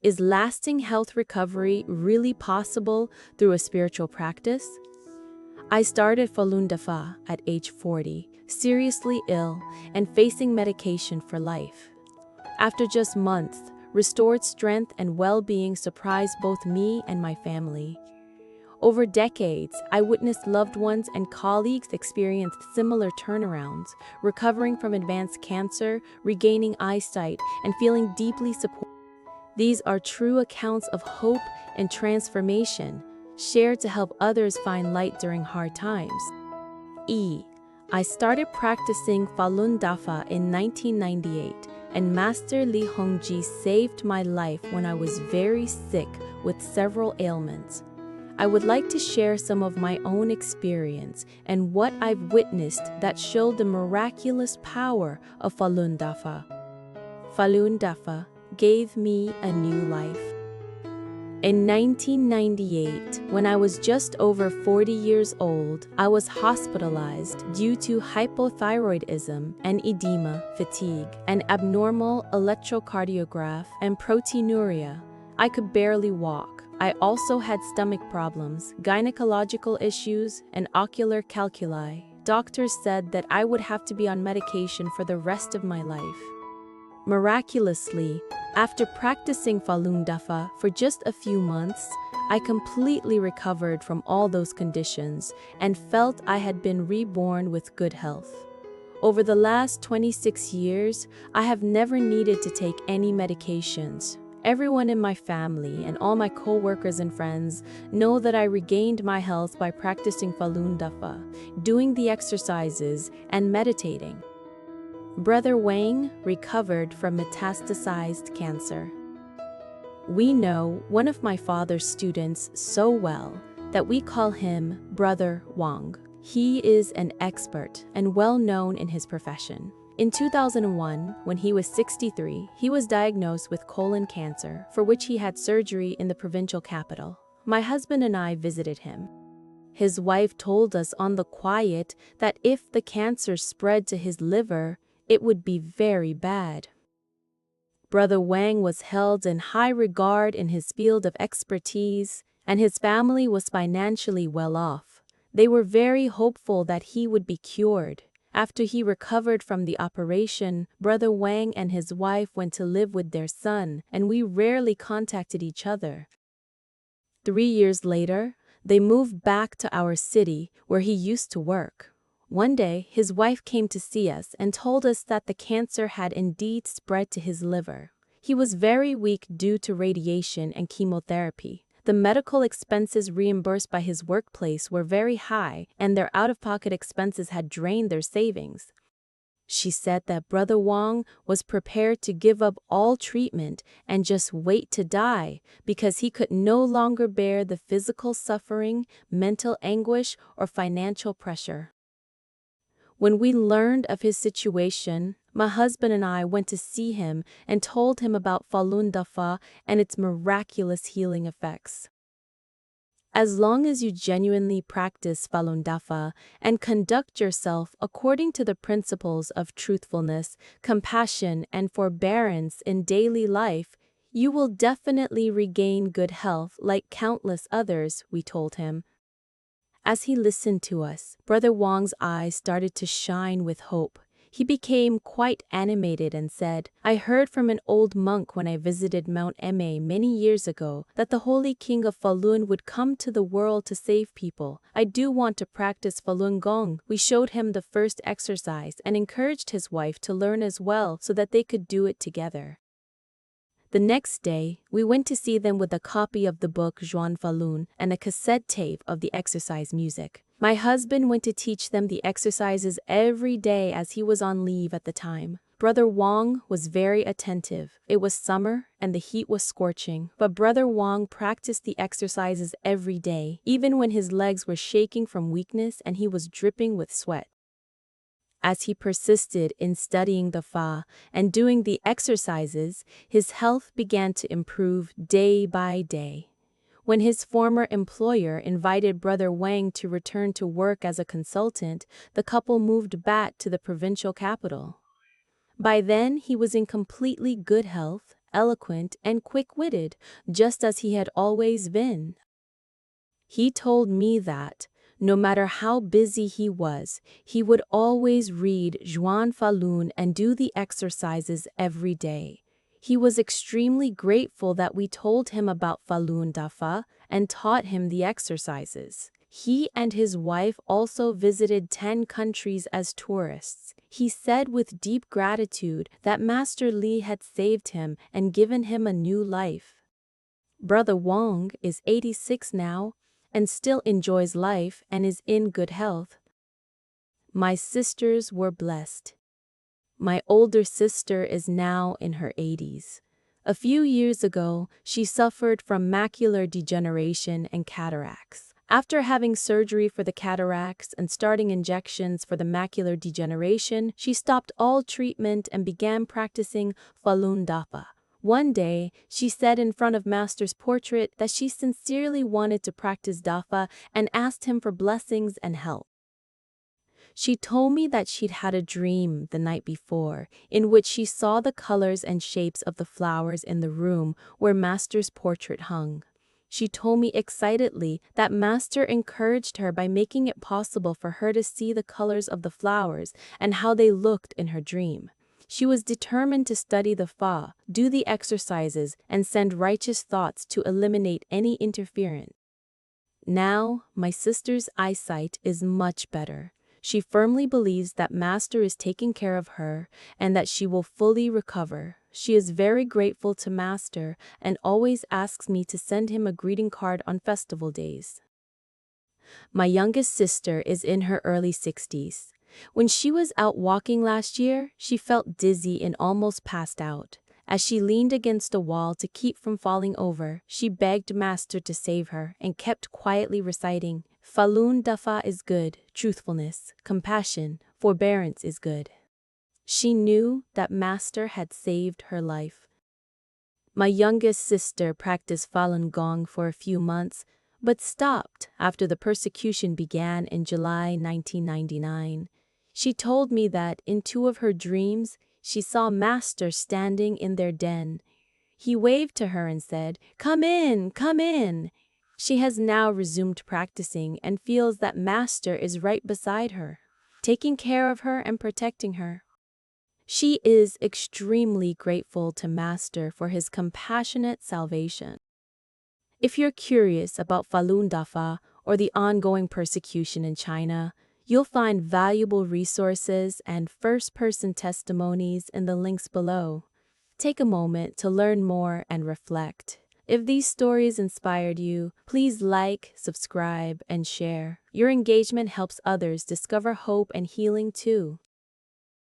Is lasting health recovery really possible through a spiritual practice? I started Falun Dafa at age 40, seriously ill and facing medication for life. After just months, restored strength and well-being surprised both me and my family. Over decades, I witnessed loved ones and colleagues experience similar turnarounds, recovering from advanced cancer, regaining eyesight, and feeling deeply supported. These are true accounts of hope and transformation, shared to help others find light during hard times. I started practicing Falun Dafa in 1998, and Master Li Hongji saved my life when I was very sick with several ailments. I would like to share some of my own experience and what I've witnessed that showed the miraculous power of Falun Dafa. Falun Dafa gave me a new life. In 1998, when I was just over 40 years old, I was hospitalized due to hypothyroidism and edema, fatigue, and abnormal electrocardiograph and proteinuria. I could barely walk. I also had stomach problems, gynecological issues, and ocular calculi. Doctors said that I would have to be on medication for the rest of my life. Miraculously, after practicing Falun Dafa for just a few months, I completely recovered from all those conditions and felt I had been reborn with good health. Over the last 26 years, I have never needed to take any medications. Everyone in my family and all my co-workers and friends know that I regained my health by practicing Falun Dafa, doing the exercises, and meditating. Brother Wang recovered from metastasized cancer. We know one of my father's students so well that we call him Brother Wang. He is an expert and well known in his profession. In 2001, when he was 63, he was diagnosed with colon cancer, for which he had surgery in the provincial capital. My husband and I visited him. His wife told us on the quiet that if the cancer spread to his liver, it would be very bad. Brother Wang was held in high regard in his field of expertise, and his family was financially well off. They were very hopeful that he would be cured. After he recovered from the operation, Brother Wang and his wife went to live with their son, and we rarely contacted each other. 3 years later, they moved back to our city where he used to work. One day, his wife came to see us and told us that the cancer had indeed spread to his liver. He was very weak due to radiation and chemotherapy. The medical expenses reimbursed by his workplace were very high, and their out-of-pocket expenses had drained their savings. She said that Brother Wang was prepared to give up all treatment and just wait to die because he could no longer bear the physical suffering, mental anguish, or financial pressure. When we learned of his situation, my husband and I went to see him and told him about Falun Dafa and its miraculous healing effects. As long as you genuinely practice Falun Dafa and conduct yourself according to the principles of truthfulness, compassion, and forbearance in daily life, you will definitely regain good health like countless others, we told him. As he listened to us, Brother Wang's eyes started to shine with hope. He became quite animated and said, "I heard from an old monk when I visited Mount Eme many years ago that the Holy King of Falun would come to the world to save people. I do want to practice Falun Gong." We showed him the first exercise and encouraged his wife to learn as well so that they could do it together. The next day, we went to see them with a copy of the book Zhuan Falun and a cassette tape of the exercise music. My husband went to teach them the exercises every day as he was on leave at the time. Brother Wang was very attentive. It was summer and the heat was scorching, but Brother Wang practiced the exercises every day, even when his legs were shaking from weakness and he was dripping with sweat. As he persisted in studying the Fa and doing the exercises, his health began to improve day by day. When his former employer invited Brother Wang to return to work as a consultant, the couple moved back to the provincial capital. By then, he was in completely good health, eloquent, and quick-witted, just as he had always been. He told me that, no matter how busy he was, he would always read Zhuan Falun and do the exercises every day. He was extremely grateful that we told him about Falun Dafa and taught him the exercises. He and his wife also visited 10 countries as tourists. He said with deep gratitude that Master Li had saved him and given him a new life. Brother Wang is 86 now and still enjoys life and is in good health. My sisters were blessed. My older sister is now in her 80s. A few years ago, she suffered from macular degeneration and cataracts. After having surgery for the cataracts and starting injections for the macular degeneration, she stopped all treatment and began practicing Falun Dafa. One day, she said in front of Master's portrait that she sincerely wanted to practice Dafa and asked him for blessings and help. She told me that she'd had a dream the night before in which she saw the colors and shapes of the flowers in the room where Master's portrait hung. She told me excitedly that Master encouraged her by making it possible for her to see the colors of the flowers and how they looked in her dream. She was determined to study the Fa, do the exercises, and send righteous thoughts to eliminate any interference. Now, my sister's eyesight is much better. She firmly believes that Master is taking care of her and that she will fully recover. She is very grateful to Master and always asks me to send him a greeting card on festival days. My youngest sister is in her early 60s. When she was out walking last year, she felt dizzy and almost passed out. As she leaned against a wall to keep from falling over, she begged Master to save her and kept quietly reciting, "Falun Dafa is good, truthfulness, compassion, forbearance is good." She knew that Master had saved her life. My youngest sister practiced Falun Gong for a few months, but stopped after the persecution began in July 1999. She told me that in 2 of her dreams, she saw Master standing in their den. He waved to her and said, "Come in, come in." She has now resumed practicing and feels that Master is right beside her, taking care of her and protecting her. She is extremely grateful to Master for his compassionate salvation. If you're curious about Falun Dafa or the ongoing persecution in China, you'll find valuable resources and first-person testimonies in the links below. Take a moment to learn more and reflect. If these stories inspired you, please like, subscribe, and share. Your engagement helps others discover hope and healing too.